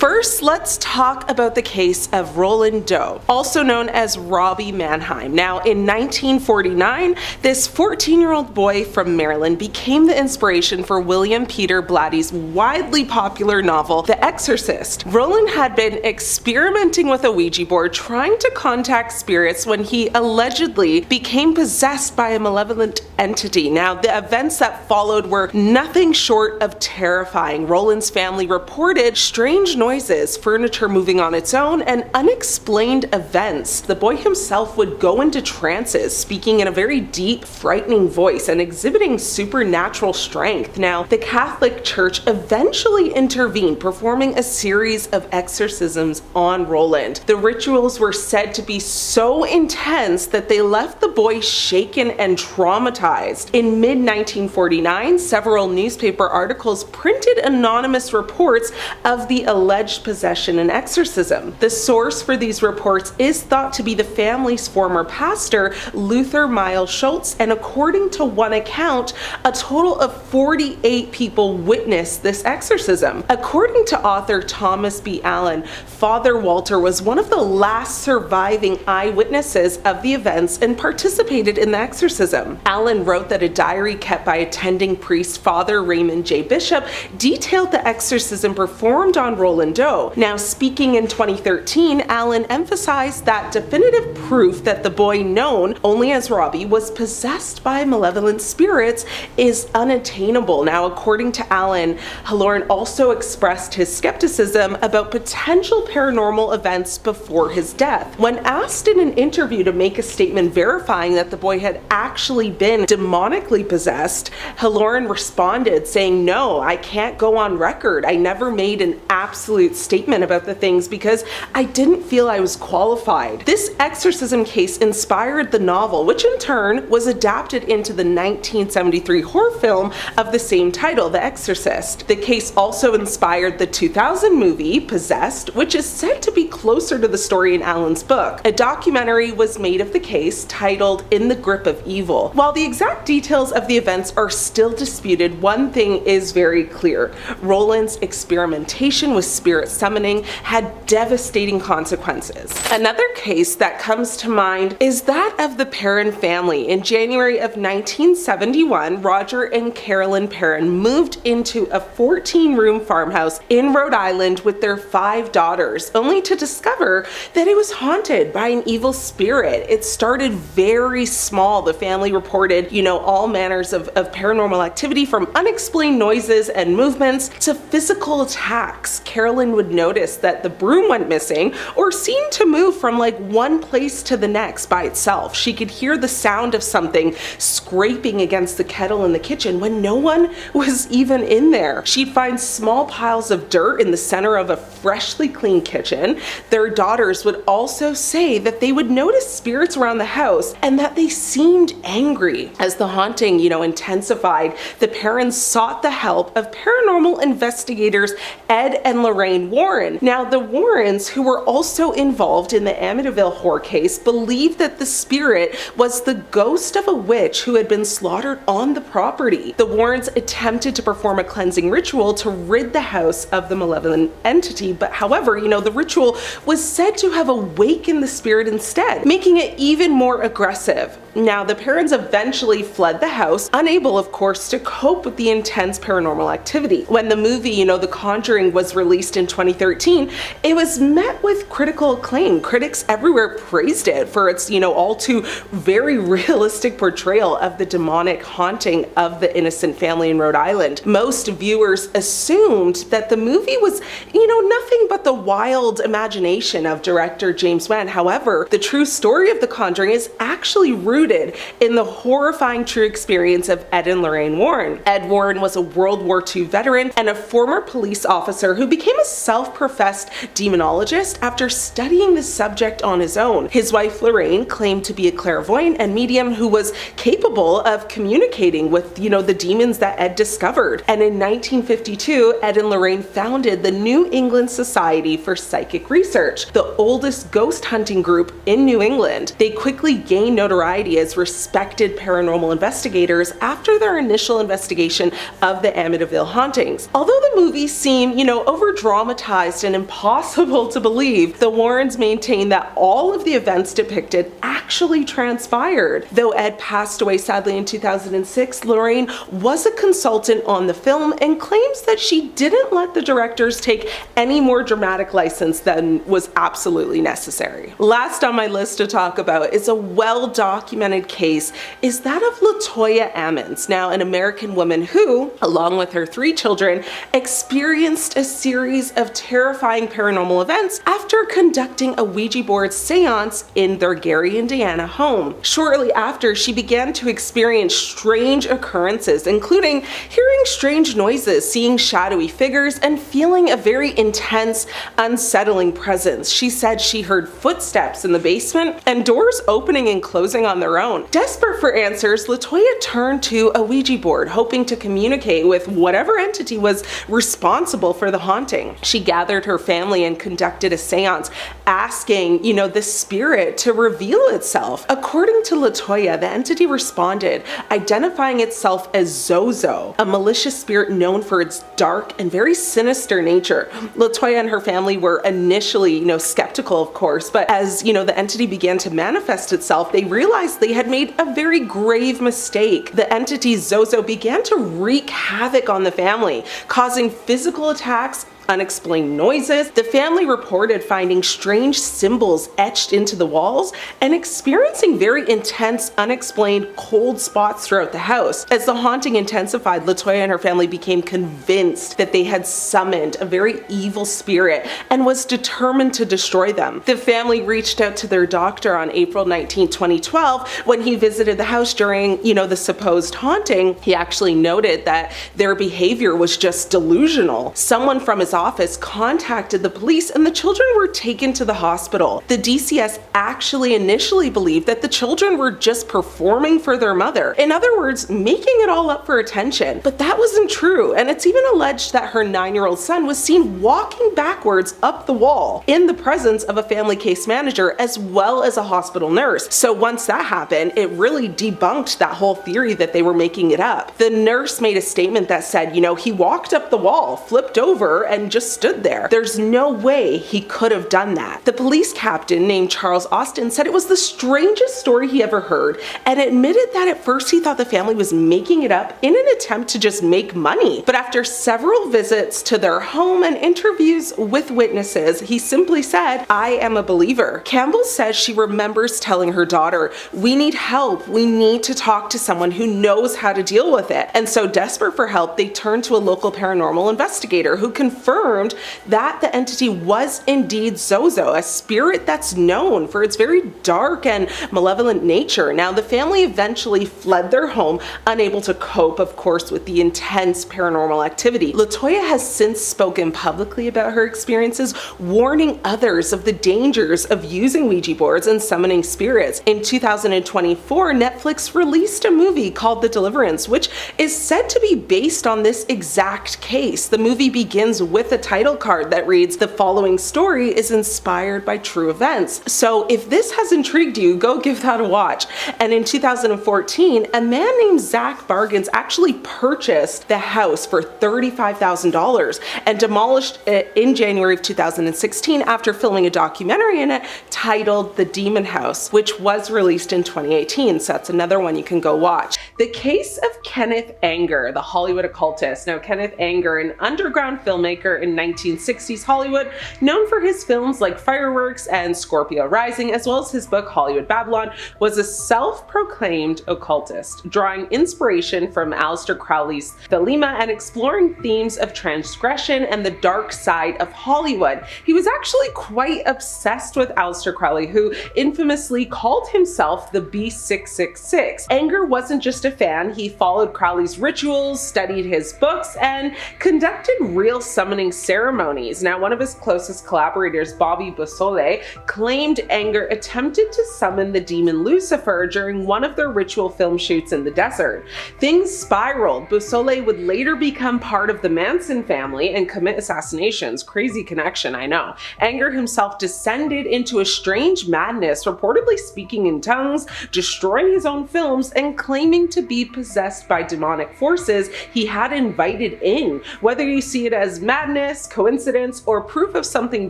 First, let's talk about the case of Roland Doe, also known as Robbie Mannheim. Now, in 1949, this 14-year-old boy from Maryland became the inspiration for William Peter Blatty's widely popular novel, The Exorcist. Roland had been experimenting with a Ouija board, trying to contact spirits when he allegedly became possessed by a malevolent entity. Now, the events that followed were nothing short of terrifying. Roland's family reported strange noises, furniture moving on its own, and unexplained events. The boy himself would go into trances, speaking in a very deep, frightening voice and exhibiting supernatural strength. Now, the Catholic Church eventually intervened, performing a series of exorcisms on Roland. The rituals were said to be so intense that they left the boy shaken and traumatized. In mid-1949, several newspaper articles printed anonymous reports of the alleged possession and exorcism. The source for these reports is thought to be the family's former pastor, Luther Miles Schultz, and according to one account, a total of 48 people witnessed this exorcism. According to author Thomas B. Allen, Father Walter was one of the last surviving eyewitnesses of the events and participated in the exorcism. Allen wrote that a diary kept by attending priest Father Raymond J. Bishop detailed the exorcism performed on Roland Doe. Now, speaking in 2013, Allen emphasized that definitive proof that the boy known only as Robbie was possessed by malevolent spirits is unattainable. Now, according to Allen, Halloran also expressed his skepticism about potential paranormal events before his death. When asked in an interview to make a statement verifying that the boy had actually been demonically possessed, Halloran responded saying, "No, I can't go on record. I never made an absolute statement about the things because I didn't feel I was qualified." This exorcism case inspired the novel, which in turn was adapted into the 1973 horror film of the same title, The Exorcist. The case also inspired the 2000 movie, Possessed, which is said to be closer to the story in Allen's book. A documentary was made of the case titled In the Grip of Evil. While the exact details of the events are still disputed, one thing is very clear. Roland's experimentation with spirit summoning had devastating consequences. Another case that comes to mind is that of the Perron family. In January of 1971, Roger and Carolyn Perron moved into a 14-room farmhouse in Rhode Island with their 5 daughters, only to discover that it was haunted by an evil spirit. It started very small. The family reported, all manners of paranormal activity, from unexplained noises and movements to physical attacks. Carolyn would notice that the broom went missing or seemed to move from one place to the next by itself. She could hear the sound of something scraping against the kettle in the kitchen when no one was even in there. She'd find small piles of dirt in the center of a freshly cleaned kitchen. Their daughters would also say that they would notice spirits around the house and that they seemed angry. As the haunting, intensified, the parents sought the help of paranormal investigators Ed and Lorraine Warren. Now, the Warrens, who were also involved in the Amityville horror case, believed that the spirit was the ghost of a witch who had been slaughtered on the property. The Warrens attempted to perform a cleansing ritual to rid the house of the malevolent entity, but however, the ritual was said to have awakened the spirit instead, making it even more aggressive. Now, the parents eventually fled the house, unable, of course, to cope with the intense paranormal activity. When the movie, The Conjuring, was released in 2013, it was met with critical acclaim. Critics everywhere praised it for its, all too very realistic portrayal of the demonic haunting of the innocent family in Rhode Island. Most viewers assumed that the movie was, nothing but the wild imagination of director James Wan. However, the true story of The Conjuring is actually rooted in the horrifying true experience of Ed and Lorraine Warren. Ed Warren was a World War II veteran and a former police officer who became a self-professed demonologist after studying the subject on his own. His wife Lorraine claimed to be a clairvoyant and medium who was capable of communicating with, the demons that Ed discovered. And in 1952, Ed and Lorraine founded the New England Society for Psychic Research, the oldest ghost hunting group in New England. They quickly gained notoriety notoriety as respected paranormal investigators after their initial investigation of the Amityville hauntings. Although the movies seem, over-dramatized and impossible to believe, the Warrens maintain that all of the events depicted actually transpired. Though Ed passed away sadly in 2006, Lorraine was a consultant on the film and claims that she didn't let the directors take any more dramatic license than was absolutely necessary. Last on my list to talk about is a well-documented case, is that of Latoya Ammons, now an American woman who, along with her 3 children, experienced a series of terrifying paranormal events after conducting a Ouija board seance in their Gary, Indiana home. Shortly after, she began to experience strange occurrences, including hearing strange noises, seeing shadowy figures, and feeling a very intense, unsettling presence. She said she heard footsteps in the basement and doors opening and closing on their own. Desperate for answers, Latoya turned to a Ouija board, hoping to communicate with whatever entity was responsible for the haunting. She gathered her family and conducted a seance, asking, the spirit to reveal itself. According to Latoya, the entity responded, identifying itself as Zozo, a malicious spirit known for its dark and very sinister nature. Latoya and her family were initially, skeptical, of course, but as, the entity began to manifest itself, they realized they had made a very grave mistake. The entity Zozo began to wreak havoc on the family, causing physical attacks, unexplained noises. The family reported finding strange symbols etched into the walls and experiencing very intense, unexplained cold spots throughout the house. As the haunting intensified, Latoya and her family became convinced that they had summoned a very evil spirit and was determined to destroy them. The family reached out to their doctor on April 19, 2012, when he visited the house during, the supposed haunting. He actually noted that their behavior was just delusional. Someone from his office contacted the police and the children were taken to the hospital. The DCS actually initially believed that the children were just performing for their mother. In other words, making it all up for attention. But that wasn't true, and it's even alleged that her 9-year-old son was seen walking backwards up the wall in the presence of a family case manager as well as a hospital nurse. So once that happened, it really debunked that whole theory that they were making it up. The nurse made a statement that said, he walked up the wall, flipped over, and just stood there. There's no way he could have done that. The police captain named Charles Austin said it was the strangest story he ever heard and admitted that at first he thought the family was making it up in an attempt to just make money. But after several visits to their home and interviews with witnesses, he simply said, "I am a believer." Campbell says she remembers telling her daughter, "We need help. We need to talk to someone who knows how to deal with it." And so desperate for help, they turned to a local paranormal investigator who confirmed that the entity was indeed Zozo, a spirit that's known for its very dark and malevolent nature. Now, the family eventually fled their home, unable to cope, of course, with the intense paranormal activity. Latoya has since spoken publicly about her experiences, warning others of the dangers of using Ouija boards and summoning spirits. In 2024, Netflix released a movie called The Deliverance, which is said to be based on this exact case. The movie begins with a title card that reads, "The following story is inspired by true events." So if this has intrigued you, go give that a watch. And in 2014, a man named Zach Bargains actually purchased the house for $35,000 and demolished it in January of 2016 after filming a documentary in it titled The Demon House, which was released in 2018. So that's another one you can go watch. The case of Kenneth Anger, the Hollywood occultist. Now, Kenneth Anger, an underground filmmaker in 1960s Hollywood, known for his films like Fireworks and Scorpio Rising, as well as his book Hollywood Babylon, was a self-proclaimed occultist, drawing inspiration from Aleister Crowley's Thelema and exploring themes of transgression and the dark side of Hollywood. He was actually quite obsessed with Aleister Crowley, who infamously called himself the B666. Anger wasn't just a fan, he followed Crowley's rituals, studied his books, and conducted real summoning summoning ceremonies. Now, one of his closest collaborators, Bobby Beausoleil, claimed Anger attempted to summon the demon Lucifer during one of their ritual film shoots in the desert. Things spiraled. Beausoleil would later become part of the Manson family and commit assassinations. Crazy connection, I know. Anger himself descended into a strange madness, reportedly speaking in tongues, destroying his own films, and claiming to be possessed by demonic forces he had invited in. Whether you see it as madness, coincidence, or proof of something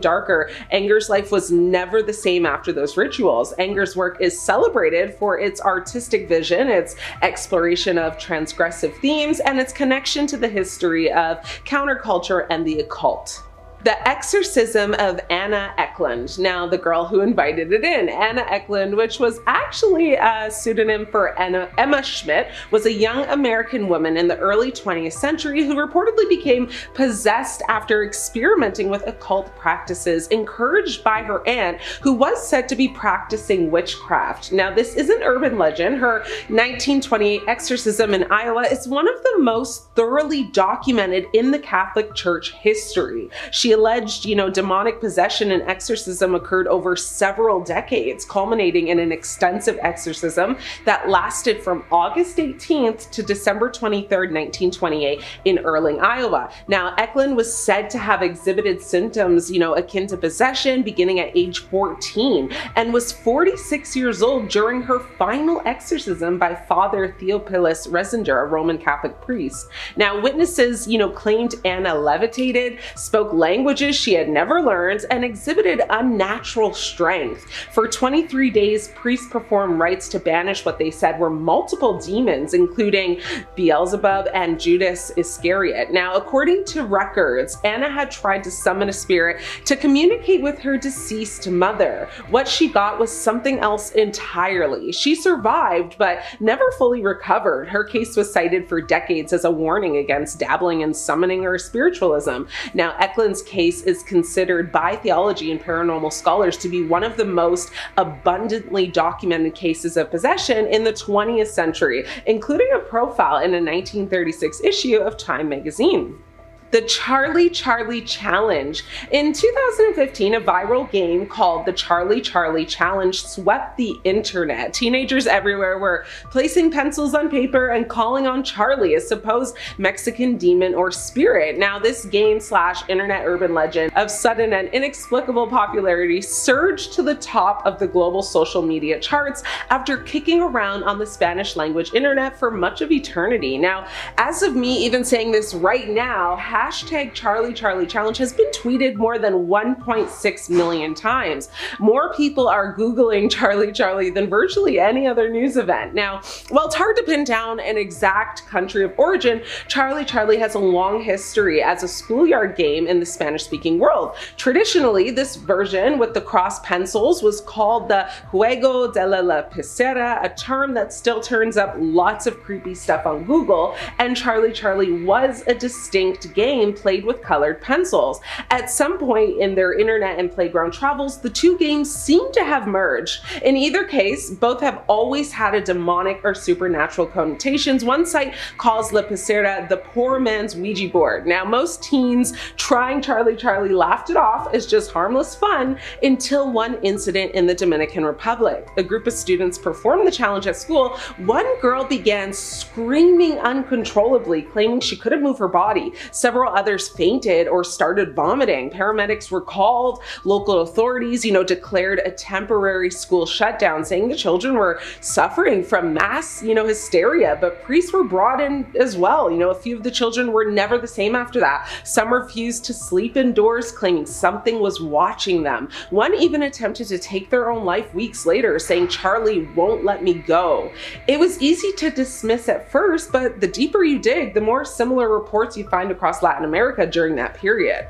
darker, Anger's life was never the same after those rituals. Anger's work is celebrated for its artistic vision, its exploration of transgressive themes, and its connection to the history of counterculture and the occult. The Exorcism of Anna Ecklund. Now, the girl who invited it in, Anna Ecklund, which was actually a pseudonym for Emma Schmidt, was a young American woman in the early 20th century who reportedly became possessed after experimenting with occult practices encouraged by her aunt, who was said to be practicing witchcraft. Now, this is an urban legend. Her 1928 exorcism in Iowa is one of the most thoroughly documented in the Catholic Church history. She alleged, demonic possession and exorcism occurred over several decades, culminating in an extensive exorcism that lasted from August 18th to December 23rd, 1928 in Erling, Iowa. Now, Ecklund was said to have exhibited symptoms, akin to possession beginning at age 14 and was 46 years old during her final exorcism by Father Theophilus Resinger, a Roman Catholic priest. Now, witnesses, claimed Anna levitated, spoke languages she had never learned, and exhibited unnatural strength. For 23 days, priests performed rites to banish what they said were multiple demons, including Beelzebub and Judas Iscariot. Now, according to records, Anna had tried to summon a spirit to communicate with her deceased mother. What she got was something else entirely. She survived, but never fully recovered. Her case was cited for decades as a warning against dabbling in summoning or spiritualism. Now, Ecklund's case is considered by theology and paranormal scholars to be one of the most abundantly documented cases of possession in the 20th century, including a profile in a 1936 issue of Time magazine. The Charlie Challenge. In 2015, a viral game called the Charlie Challenge swept the internet. Teenagers everywhere were placing pencils on paper and calling on Charlie, a supposed Mexican demon or spirit. Now, this game / internet urban legend of sudden and inexplicable popularity surged to the top of the global social media charts after kicking around on the Spanish language internet for much of eternity. Now, as of me even saying this right now, hashtag Charlie Challenge has been tweeted more than 1.6 million times. More people are Googling Charlie than virtually any other news event. Now, while it's hard to pin down an exact country of origin, Charlie has a long history as a schoolyard game in the Spanish-speaking world. Traditionally, this version with the cross pencils was called the Juego de la Lapicera, a term that still turns up lots of creepy stuff on Google, and Charlie was a distinct game played with colored pencils. At some point in their internet and playground travels, the two games seem to have merged. In either case, both have always had a demonic or supernatural connotations. One site calls Lapicera the poor man's Ouija board. Now, most teens trying Charlie laughed it off as just harmless fun until one incident in the Dominican Republic. A group of students performed the challenge at school. One girl began screaming uncontrollably, claiming she couldn't move her body. Several others fainted or started vomiting. Paramedics were called. Local authorities, declared a temporary school shutdown, saying the children were suffering from mass, hysteria. But priests were brought in as well. A few of the children were never the same after that. Some refused to sleep indoors, claiming something was watching them. One even attempted to take their own life weeks later, saying, "Charlie won't let me go." It was easy to dismiss at first, but the deeper you dig, the more similar reports you find across Latin America during that period.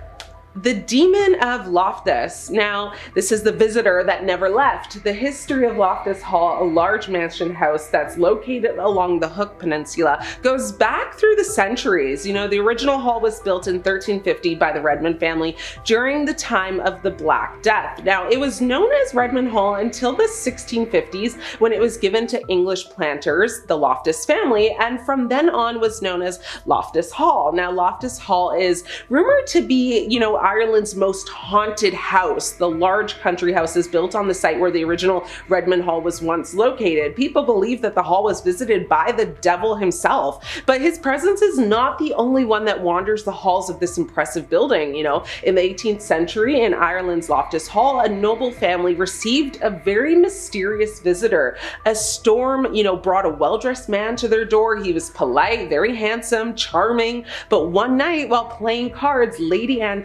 The Demon of Loftus. Now, this is the visitor that never left. The history of Loftus Hall, a large mansion house that's located along the Hook Peninsula, goes back through the centuries. You know, the original hall was built in 1350 by the Redmond family during the time of the Black Death. Now, it was known as Redmond Hall until the 1650s when it was given to English planters, the Loftus family, and from then on was known as Loftus Hall. Now, Loftus Hall is rumored to be, you know, Ireland's most haunted house. The large country house is built on the site where the original Redmond Hall was once located. People believe that the hall was visited by the devil himself, but his presence is not the only one that wanders the halls of this impressive building. You know, in the 18th century in Ireland's Loftus Hall, a noble family received a very mysterious visitor. A storm, you know, brought a well-dressed man to their door. He was polite, very handsome, charming, but one night while playing cards, Lady Anne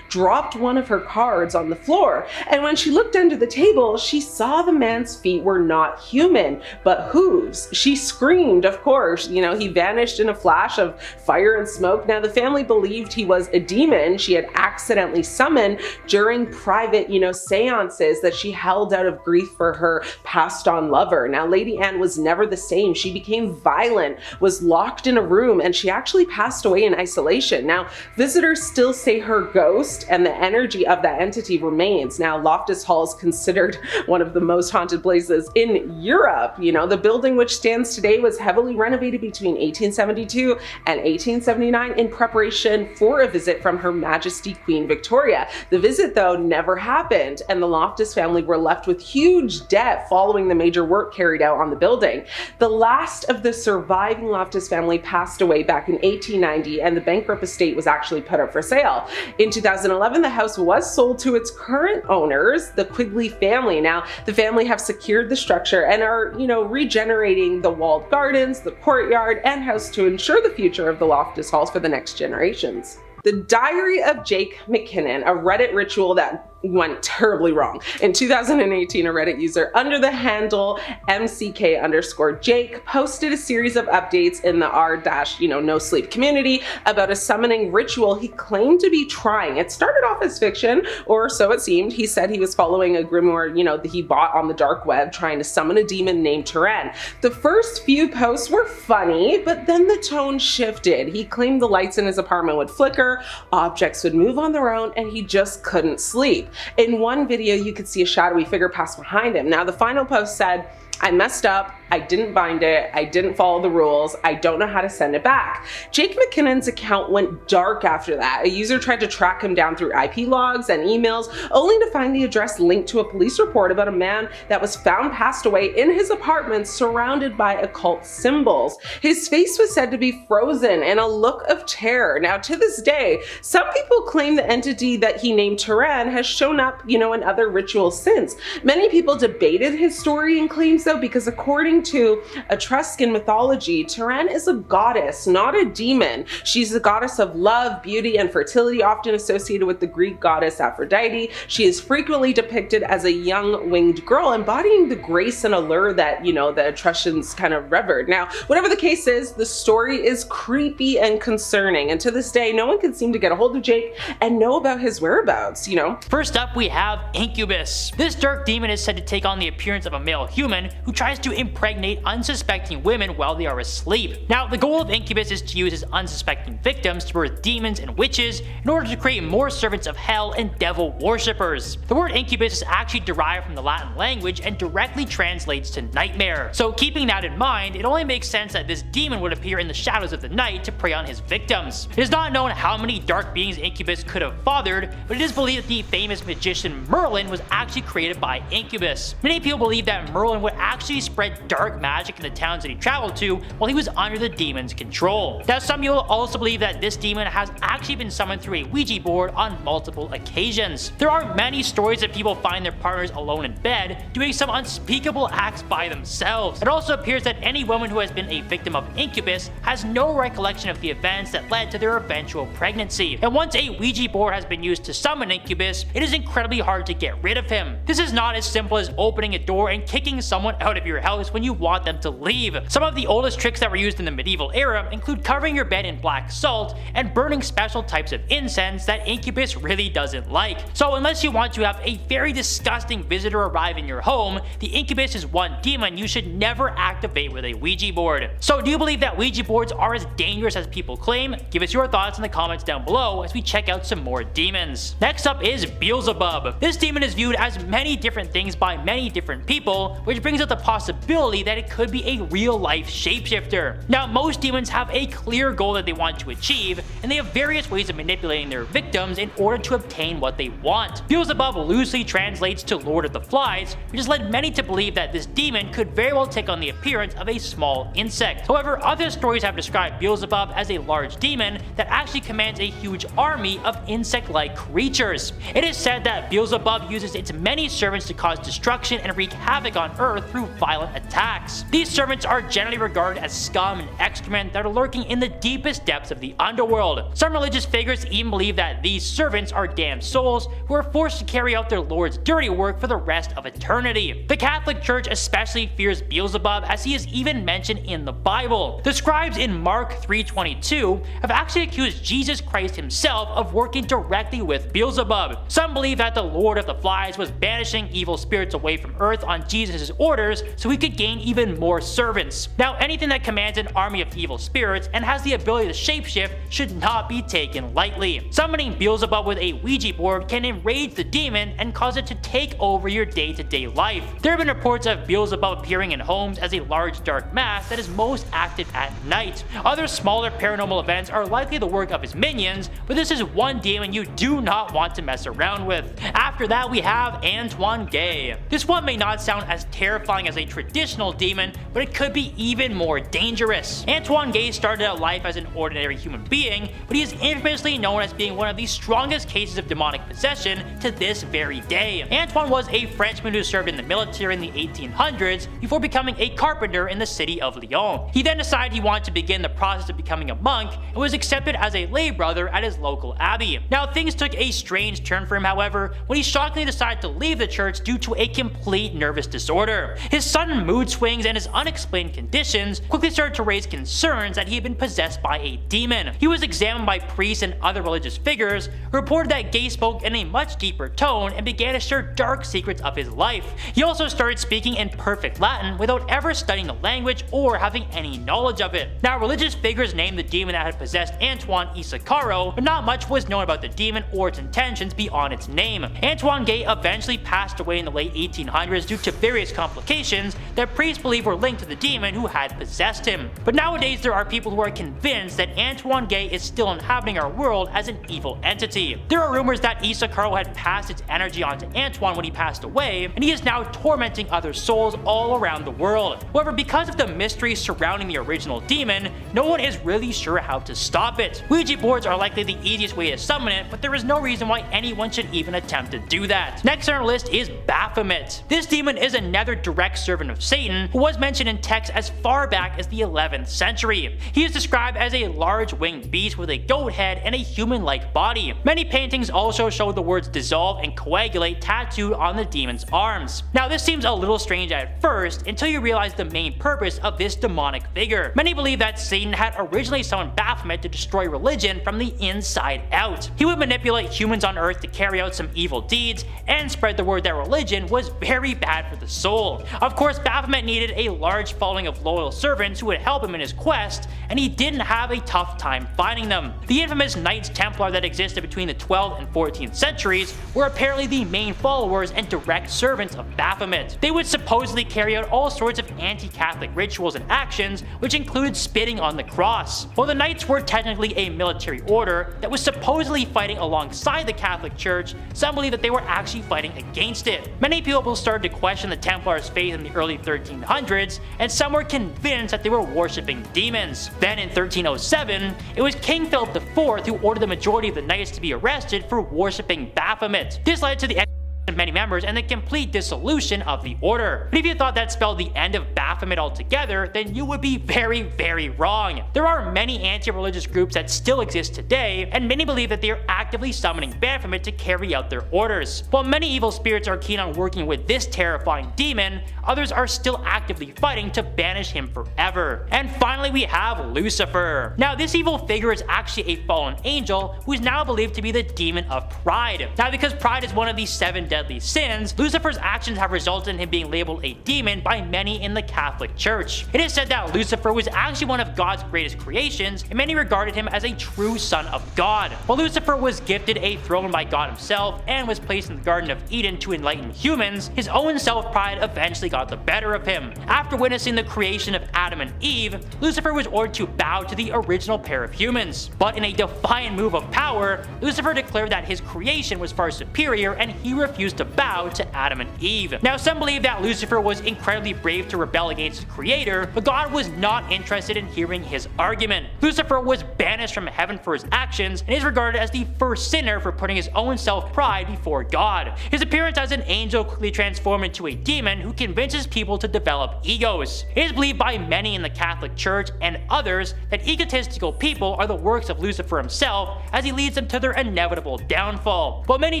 dropped one of her cards on the floor, and when she looked under the table, she saw the man's feet were not human, but hooves. She screamed, of course. You know, he vanished in a flash of fire and smoke. Now, the family believed he was a demon she had accidentally summoned during private, you know, seances that she held out of grief for her passed on lover. Now, Lady Anne was never the same. She became violent, was locked in a room, and she actually passed away in isolation. Now, visitors still say her ghost and the energy of that entity remains. Now, Loftus Hall is considered one of the most haunted places in Europe. You know, the building which stands today was heavily renovated between 1872 and 1879 in preparation for a visit from Her Majesty Queen Victoria. The visit, though, never happened, and the Loftus family were left with huge debt following the major work carried out on the building. The last of the surviving Loftus family passed away back in 1890, and the bankrupt estate was actually put up for sale. In 2011, the house was sold to its current owners, the Quigley family. Now, the family have secured the structure and are, you know, regenerating the walled gardens, the courtyard, and house to ensure the future of the Loftus Halls for the next generations. The Diary of Jake McKinnon, a Reddit ritual that went terribly wrong. In 2018, a Reddit user under the handle MCK_Jake posted a series of updates in the r-no sleep community about a summoning ritual he claimed to be trying. It started off as fiction, or so it seemed. He said he was following a grimoire, you know, that he bought on the dark web, trying to summon a demon named Perron. The first few posts were funny, but then the tone shifted. He claimed the lights in his apartment would flicker, objects would move on their own, and he just couldn't sleep. In one video, you could see a shadowy figure pass behind him. Now, the final post said, "I messed up. I didn't bind it. I didn't follow the rules. I don't know how to send it back." Jake McKinnon's account went dark after that. A user tried to track him down through IP logs and emails, only to find the address linked to a police report about a man that was found passed away in his apartment surrounded by occult symbols. His face was said to be frozen in a look of terror. Now, to this day, some people claim the entity that he named Perron has shown up, you know, in other rituals since. Many people debated his story and claims, though, because according to Etruscan mythology, Perron is a goddess, not a demon. She's the goddess of love, beauty, and fertility, often associated with the Greek goddess Aphrodite. She is frequently depicted as a young winged girl, embodying the grace and allure that, you know, the Etruscans kind of revered. Now, whatever the case is, the story is creepy and concerning, and to this day, no one can seem to get a hold of Jake and know about his whereabouts, you know. First up, we have Incubus. This dark demon is said to take on the appearance of a male human who tries to impregnate unsuspecting women while they are asleep. Now, the goal of Incubus is to use his unsuspecting victims to birth demons and witches in order to create more servants of hell and devil worshippers. The word incubus is actually derived from the Latin language and directly translates to nightmare. So keeping that in mind, it only makes sense that this demon would appear in the shadows of the night to prey on his victims. It is not known how many dark beings Incubus could have fathered, but it is believed that the famous magician Merlin was actually created by Incubus. Many people believe that Merlin would actually spread dark magic in the towns that he traveled to while he was under the demon's control. Now, some people also believe that this demon has actually been summoned through a Ouija board on multiple occasions. There are many stories that people find their partners alone in bed doing some unspeakable acts by themselves. It also appears that any woman who has been a victim of Incubus has no recollection of the events that led to their eventual pregnancy. And once a Ouija board has been used to summon Incubus, it is incredibly hard to get rid of him. This is not as simple as opening a door and kicking someone out of your house when you want them to leave. Some of the oldest tricks that were used in the medieval era include covering your bed in black salt and burning special types of incense that Incubus really doesn't like. So unless you want to have a very disgusting visitor arrive in your home, the Incubus is one demon you should never activate with a Ouija board. So do you believe that Ouija boards are as dangerous as people claim? Give us your thoughts in the comments down below as we check out some more demons. Next up is Beelzebub. This demon is viewed as many different things by many different people, which brings up the possibility that it could be a real-life shapeshifter. Now, most demons have a clear goal that they want to achieve, and they have various ways of manipulating their victims in order to obtain what they want. Beelzebub loosely translates to Lord of the Flies, which has led many to believe that this demon could very well take on the appearance of a small insect. However, other stories have described Beelzebub as a large demon that actually commands a huge army of insect-like creatures. It is said that Beelzebub uses its many servants to cause destruction and wreak havoc on Earth through violent attacks. These servants are generally regarded as scum and excrement that are lurking in the deepest depths of the underworld. Some religious figures even believe that these servants are damned souls who are forced to carry out their Lord's dirty work for the rest of eternity. The Catholic Church especially fears Beelzebub, as he is even mentioned in the Bible. The scribes in Mark 3:22 have actually accused Jesus Christ himself of working directly with Beelzebub. Some believe that the Lord of the Flies was banishing evil spirits away from Earth on Jesus' orders so he could gain even more servants. Now, anything that commands an army of evil spirits and has the ability to shapeshift should not be taken lightly. Summoning Beelzebub with a Ouija board can enrage the demon and cause it to take over your day-to-day life. There have been reports of Beelzebub appearing in homes as a large dark mass that is most active at night. Other smaller paranormal events are likely the work of his minions, but this is one demon you do not want to mess around with. After that, we have Antoine Gay. This one may not sound as terrifying as a traditional demon, but it could be even more dangerous. Antoine Gay started out life as an ordinary human being, but he is infamously known as being one of the strongest cases of demonic possession to this very day. Antoine was a Frenchman who served in the military in the 1800s before becoming a carpenter in the city of Lyon. He then decided he wanted to begin the process of becoming a monk and was accepted as a lay brother at his local abbey. Now, things took a strange turn for him, however, when he shockingly decided to leave the church due to a complete nervous disorder. His sudden mood swings and his unexplained conditions quickly started to raise concerns that he had been possessed by a demon. He was examined by priests and other religious figures who reported that Gay spoke in a much deeper tone and began to share dark secrets of his life. He also started speaking in perfect Latin without ever studying the language or having any knowledge of it. Now, religious figures named the demon that had possessed Antoine Isacaro, but not much was known about the demon or its intentions beyond its name. Antoine Gay eventually passed away in the late 1800s due to various complications that priests believe were linked to the demon who had possessed him. But nowadays there are people who are convinced that Antoine Gay is still inhabiting our world as an evil entity. There are rumors that Isacaro had passed its energy onto Antoine when he passed away, and he is now tormenting other souls all around the world. However, because of the mystery surrounding the original demon, no one is really sure how to stop it. Ouija boards are likely the easiest way to summon it, but there is no reason why anyone should even attempt to do that. Next on our list is Baphomet. This demon is another direct servant of Satan who was mentioned in texts as far back as the 11th century. He is described as a large winged beast with a goat head and a human-like body. Many paintings also show the words dissolve and coagulate tattooed on the demon's arms. Now, this seems a little strange at first until you realize the main purpose of this demonic figure. Many believe that Satan had originally summoned Baphomet to destroy religion from the inside out. He would manipulate humans on Earth to carry out some evil deeds and spread the word that religion was very bad for the soul. Of course, Baphomet needed a large following of loyal servants who would help him in his quest, and he didn't have a tough time finding them. The infamous Knights Templar that existed between the 12th and 14th centuries were apparently the main followers and direct servants of Baphomet. They would supposedly carry out all sorts of anti-Catholic rituals and actions, which included spitting on the cross. While the Knights were technically a military order that was supposedly fighting alongside the Catholic Church, some believe that they were actually fighting against it. Many people started to question the Templars' faith in the early 1300s, and some were convinced that they were worshipping demons. Then in 1307, it was King Philip IV who ordered the majority of the Knights to be arrested for worshipping Baphomet. This led to the of many members and the complete dissolution of the order. But if you thought that spelled the end of Baphomet altogether, then you would be very, very wrong. There are many anti-religious groups that still exist today, and many believe that they are actively summoning Baphomet to carry out their orders. While many evil spirits are keen on working with this terrifying demon, others are still actively fighting to banish him forever. And finally we have Lucifer. Now this evil figure is actually a fallen angel who is now believed to be the demon of pride. Now because pride is one of the 7 deadly sins, Lucifer's actions have resulted in him being labeled a demon by many in the Catholic Church. It is said that Lucifer was actually one of God's greatest creations, and many regarded him as a true son of God. While Lucifer was gifted a throne by God himself and was placed in the Garden of Eden to enlighten humans, his own self-pride eventually got the better of him. After witnessing the creation of Adam and Eve, Lucifer was ordered to bow to the original pair of humans. But in a defiant move of power, Lucifer declared that his creation was far superior and he refused to bow to Adam and Eve. Now some believe that Lucifer was incredibly brave to rebel against his creator, but God was not interested in hearing his argument. Lucifer was banished from heaven for his actions and is regarded as the first sinner for putting his own self-pride before God. His appearance as an angel quickly transformed into a demon who convinces people to develop egos. It is believed by many in the Catholic Church and others that egotistical people are the works of Lucifer himself, as he leads them to their inevitable downfall. While many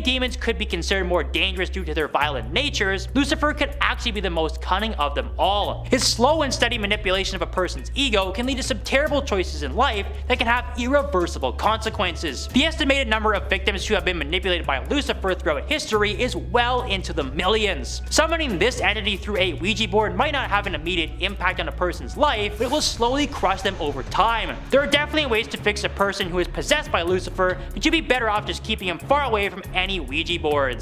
demons could be considered more dangerous due to their violent natures, Lucifer could actually be the most cunning of them all. His slow and steady manipulation of a person's ego can lead to some terrible choices in life that can have irreversible consequences. The estimated number of victims who have been manipulated by Lucifer throughout history is well into the millions. Summoning this entity through a Ouija board might not have an immediate impact on a person's life, but it will slowly crush them over time. There are definitely ways to fix a person who is possessed by Lucifer, but you'd be better off just keeping him far away from any Ouija boards.